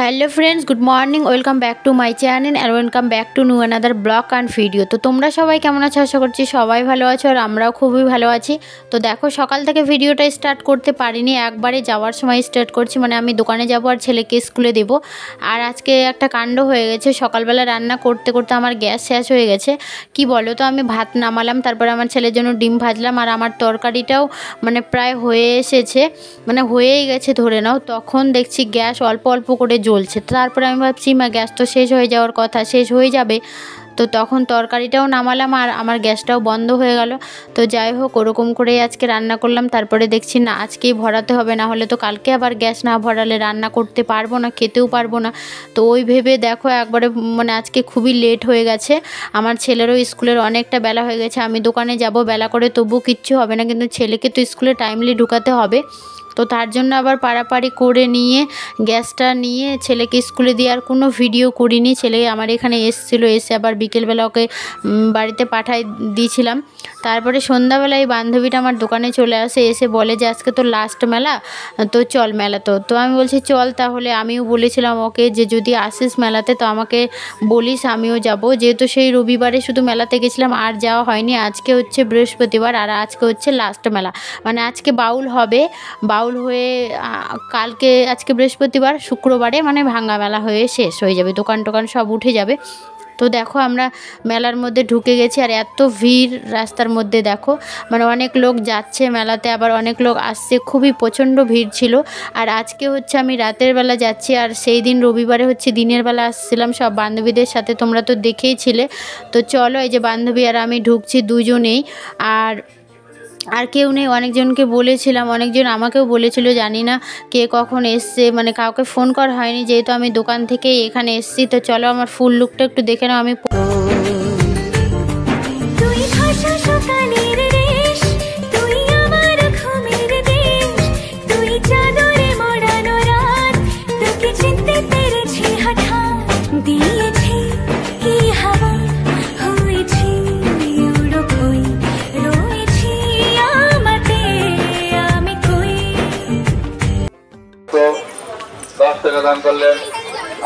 Hello friends, good morning. Welcome back to my channel and welcome back to new another blog and video. তো তোমরা সবাই কেমন আছো? আশা করছি সবাই ভালো আছো আর আমরাও খুবই ভালো আছি। তো দেখো, সকাল থেকে ভিডিওটা স্টার্ট করতে পারিনি, একবারে যাওয়ার সময় স্টার্ট করছি। মানে আমি দোকানে যাব আর ছেলেকে স্কুলে দেব। আর আজকে একটা কাণ্ড হয়ে গেছে, সকালবেলা রান্না করতে করতে আমার গ্যাস শেষ হয়ে গেছে। কি বলো তো, আমি ভাত নামালাম, তারপরে আমার ছেলের জন্য ডিম ভাজলাম, আর আমার তরকারিটাও মানে প্রায় হয়ে এসেছে, মানে হয়েই গেছে ধরে নাও। তখন দেখছি গ্যাস অল্প অল্প করে জ্বলছে। তারপরে আমি ভাবছি গ্যাস তো শেষ হয়ে যাওয়ার কথা, শেষ হয়ে যাবে। তো তখন তরকারিটাও নামালাম আর আমার গ্যাসটাও বন্ধ হয়ে গেল। তো যাই হোক, ওরকম করেই আজকে রান্না করলাম। তারপরে দেখছি না, আজকেই ভরাতে হবে, না হলে তো কালকে আবার গ্যাস না ভরালে রান্না করতে পারবো না, খেতেও পারবো না। তো ওই ভেবে দেখো একবারে মানে আজকে খুবই লেট হয়ে গেছে। আমার ছেলেরও স্কুলের অনেকটা বেলা হয়ে গেছে। আমি দোকানে যাব বেলা করে, তবু কিচ্ছু হবে না, কিন্তু ছেলেকে তো স্কুলে টাইমলি ঢুকাতে হবে। তো তার জন্য আবার পাড়াপাড়ি করে নিয়ে গ্যাসটা নিয়ে ছেলেকে স্কুলে দিয়ে আর কোনো ভিডিও করিনি। ছেলে আমার এখানে এসেছিলো, এসে আবার বিকেলবেলা ওকে বাড়িতে পাঠাই দিয়েছিলাম। তারপরে সন্ধ্যাবেলায় বান্ধবীটা আমার দোকানে চলে আসে, এসে বলে যে আজকে তো লাস্ট মেলা, তো চল মেলাতে। তো আমি বলছি চল তাহলে। আমিও বলেছিলাম ওকে যে যদি আসিস মেলাতে তো আমাকে বলিস, আমিও যাব। যেহেতু সেই রবিবারে শুধু মেলাতে গেছিলাম, আর যাওয়া হয়নি। আজকে হচ্ছে বৃহস্পতিবার আর আজকে হচ্ছে লাস্ট মেলা, মানে আজকে বাউল হবে। বাউল হয়ে কালকে, আজকে বৃহস্পতিবার, শুক্রবারে মানে ভাঙ্গা মেলা হয়ে শেষ হয়ে যাবে, দোকান টোকান সব উঠে যাবে। তো দেখো আমরা মেলার মধ্যে ঢুকে গেছি আর এত ভিড় রাস্তার মধ্যে, দেখো মানে অনেক লোক যাচ্ছে মেলাতে, আবার অনেক লোক আসছে, খুবই প্রচণ্ড ভিড় ছিল। আর আজকে হচ্ছে আমি রাতের বেলা যাচ্ছি, আর সেই দিন রবিবারে হচ্ছে দিনের বেলা আসছিলাম সব বান্ধবীদের সাথে, তোমরা তো দেখেইছিলে। তো চলো, এই যে বান্ধবী আর আমি ঢুকছি দুজনেই, আর কেউ নেই। অনেকজনকে বলেছিলাম, অনেকজন আমাকেও বলেছিল, জানি না কে কখন এসছে, মানে কাউকে ফোন করা হয়নি, যেহেতু আমি দোকান থেকেই এখানে এসছি। তো চলো আমার ফুল লুকটা একটু দেখে নাও। আমি দান করলেন,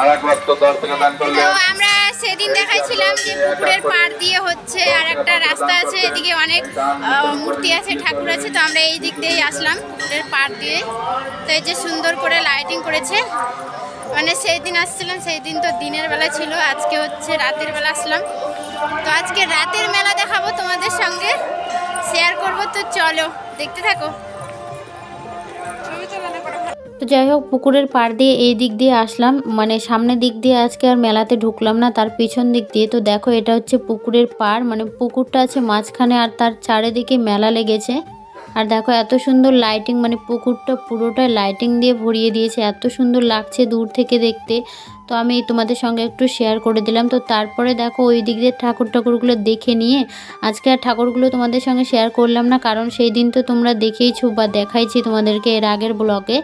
আর এক ভক্ত 10 টাকা দান করলেন। তো আমরা সেদিন দেখাইছিলাম যে পুকুরের পাড় দিয়ে হচ্ছে আর একটা রাস্তা আছে, এদিকে অনেক মূর্তি আছে, ঠাকুর আছে। তো আমরা এই দিক দিয়েই আসলাম পুকুরের পাড় দিয়ে। তো এই যে সুন্দর করে লাইটিং করেছে, মানে সেই দিন আসছিলাম, সেই দিন তো দিনের বেলা ছিল, আজকে হচ্ছে রাতের বেলা আসলাম। তো আজকে রাতের মেলা দেখাবো, তোমাদের সঙ্গে শেয়ার করবো। তো চলো দেখতে থাকো। তো যাই হোক, পুকুরের পাড় দিয়ে এই দিক দিয়ে আসলাম, মানে সামনের দিক দিয়ে আজকে আর মেলাতে ঢুকলাম না, তার পিছন দিক দিয়ে। তো দেখো এটা হচ্ছে পুকুরের পাড়, মানে পুকুরটা আছে মাঝখানে আর তার চারিদিকে মেলা লেগেছে। আর দেখো এত সুন্দর লাইটিং, মানে পুকুরটা পুরোটাই লাইটিং দিয়ে ভরিয়ে দিয়েছে, এত সুন্দর লাগছে দূর থেকে দেখতে। তো আমি তোমাদের সঙ্গে একটু শেয়ার করে দিলাম। তো তারপরে দেখো ওই দিক দিয়ে ঠাকুরগুলো দেখে নিয়ে আজকে আর ঠাকুরগুলো তোমাদের সঙ্গে শেয়ার করলাম না, কারণ সেই দিন তো তোমরা দেখেইছো বা দেখাইছি তোমাদেরকে এর আগের ব্লগে।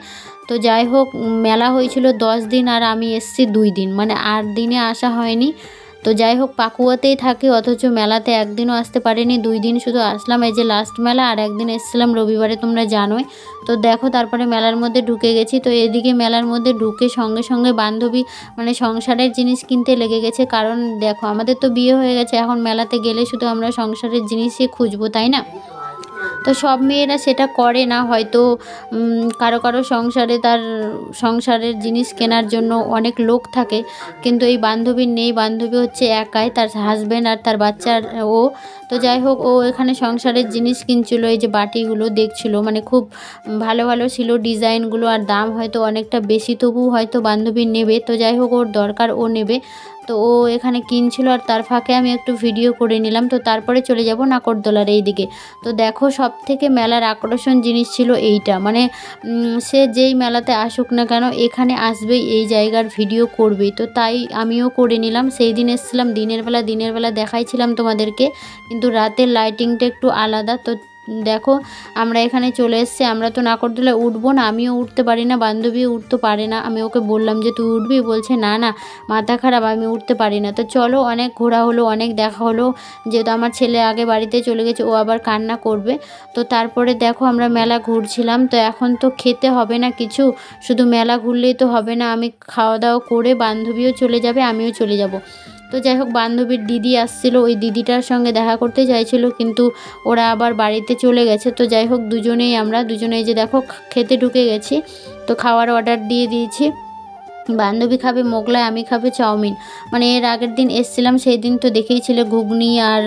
তো যাই হোক, মেলা হয়েছিল 10 দিন আর আমি এসেছি 2 দিন, মানে 8 দিনে আসা হয়নি। তো যাই হোক, পাকুয়াতেই থাকি, অথচ মেলাতে একদিনও আসতে পারিনি, 2 দিন শুধু আসলাম। এই যে লাস্ট মেলা, আর একদিন এসেছিলাম রবিবারে, তোমরা জানোই। তো দেখো তারপরে মেলার মধ্যে ঢুকে গেছি। তো এদিকে মেলার মধ্যে ঢুকে সঙ্গে সঙ্গে বান্ধবী মানে সংসারের জিনিস কিনতে লেগে গেছে, কারণ দেখো আমাদের তো বিয়ে হয়ে গেছে, এখন মেলাতে গেলে শুধু আমরা সংসারের জিনিসই খুঁজবো, তাই না? তো সব মেয়েরা সেটা করে না, হয়তো কারো কারো সংসারে তার সংসারের জিনিস কেনার জন্য অনেক লোক থাকে, কিন্তু এই বান্ধবীর নেই। বান্ধবী হচ্ছে একাই, তার হাজব্যান্ড আর তার বাচ্চার ও। তো যাই হোক, ও এখানে সংসারের জিনিস কিনছিল, এই যে বাটিগুলো দেখছিল, মানে খুব ভালো ভালো ছিল ডিজাইনগুলো, আর দাম হয়তো অনেকটা বেশি, তবু হয়তো বান্ধবী নেবে। তো যাই হোক, ওর দরকার, ও নেবে। তো ও এখানে কিনছিল, আর তার ফাঁকে আমি একটু ভিডিও করে নিলাম। তো তারপরে চলে যাব নাকরদোলার এই দিকে। তো দেখো সব থেকে মেলার আকর্ষণ জিনিস ছিল এইটা, মানে সে যেই মেলাতে আসুক না কেন এখানে আসবেই, এই জায়গার ভিডিও করবেই। তো তাই আমিও করে নিলাম। সেই দিন এসেছিলাম দিনের বেলা দেখাইছিলাম তোমাদেরকে, কিন্তু রাতের লাইটিংটা একটু আলাদা। তো দেখো আমরা এখানে চলে এসেছি। আমরা তো নাগরদোলায় উঠবো না, আমিও উঠতে পারি না, বান্ধবীও উঠতে পারে না। আমি ওকে বললাম যে তুই উঠবি, বলছে না না মাথা খারাপ, আমি উঠতে পারি না। তো চলো, অনেক ঘোরা হলো, অনেক দেখা হলো। যেহেতু আমার ছেলে আগে বাড়িতে চলে গেছে, ও আবার কান্না করবে। তো তারপরে দেখো আমরা মেলা ঘুরছিলাম। তো এখন তো খেতে হবে না কিছু, শুধু মেলা ঘুরলেই তো হবে না, আমি খাওয়া দাওয়া করে বান্ধবীও চলে যাবে, আমিও চলে যাব। তো যাই হোক, বান্ধবীর দিদি আসছিলো, ওই দিদিটার সঙ্গে দেখা করতে চাইছিল, কিন্তু ওরা আবার বাড়িতে চলে গেছে। তো যাই হোক, আমরা দুজনেই যে দেখো খেতে ঢুকে গেছি। তো খাওয়ার অর্ডার দিয়ে দিয়েছি। বান্ধবী খাবে মোগলাই, আমি খাবে চাউমিন। মানে এর আগের দিন এসছিলাম, সেই দিন তো দেখেইছিলে ঘুগনি আর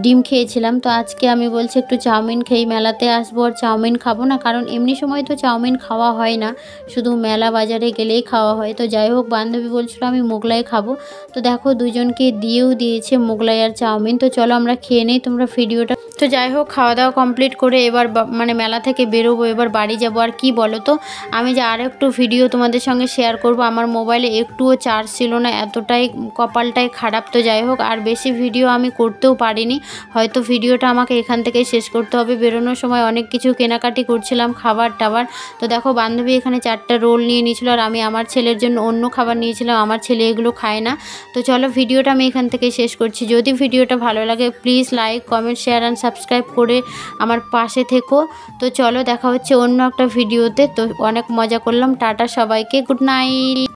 ডিম খেয়েছিলাম। তো আজকে আমি বলছি একটু চাউমিন খেয়ে মেলাতে আসবো, আর চাউমিন খাবো না, কারণ এমনি সময় তো চাউমিন খাওয়া হয় না, শুধু মেলা বাজারে গেলেই খাওয়া হয়। তো যাই হোক, বান্ধবী বলছিল আমি মোগলাই খাবো। তো দেখো দুজনকে দিয়েও দিয়েছে মোগলাই আর চাউমিন। তো চলো আমরা খেয়ে নিই, তোমরা ভিডিওটা। তো যাই হোক, খাওয়া দাওয়া কমপ্লিট করে এবার মানে মেলা থেকে বেরোবো, এবার বাড়ি যাবো। আর কি বলো তো, আমি যে আর একটু ভিডিও তোমাদের সঙ্গে শেয়ার করব, আমার মোবাইলে একটুও চার্জ ছিল না, এতটাই কপালটাই খারাপ। তো যাই হোক, আর বেশি ভিডিও আমি করতেও পারিনি, হয়তো ভিডিওটা আমাকে এখান থেকেই শেষ করতে হবে। বেরোনোর সময় অনেক কিছু কেনাকাটি করছিলাম, খাবার টাবার। তো দেখো বান্ধবী এখানে 4টা রোল নিয়ে নিয়েছিল, আর আমি আমার ছেলের জন্য অন্য খাবার নিয়েছিলাম, আমার ছেলে এগুলো খায় না। তো চলো ভিডিওটা আমি এখান থেকে শেষ করছি। যদি ভিডিওটা ভালো লাগে please like, comment, share and subscribe করে আমার পাশে থেকো। তো চলো দেখা হচ্ছে অন্য একটা ভিডিওতে। তো অনেক মজা করলাম, টাটা সবাইকে, গুড নাইট।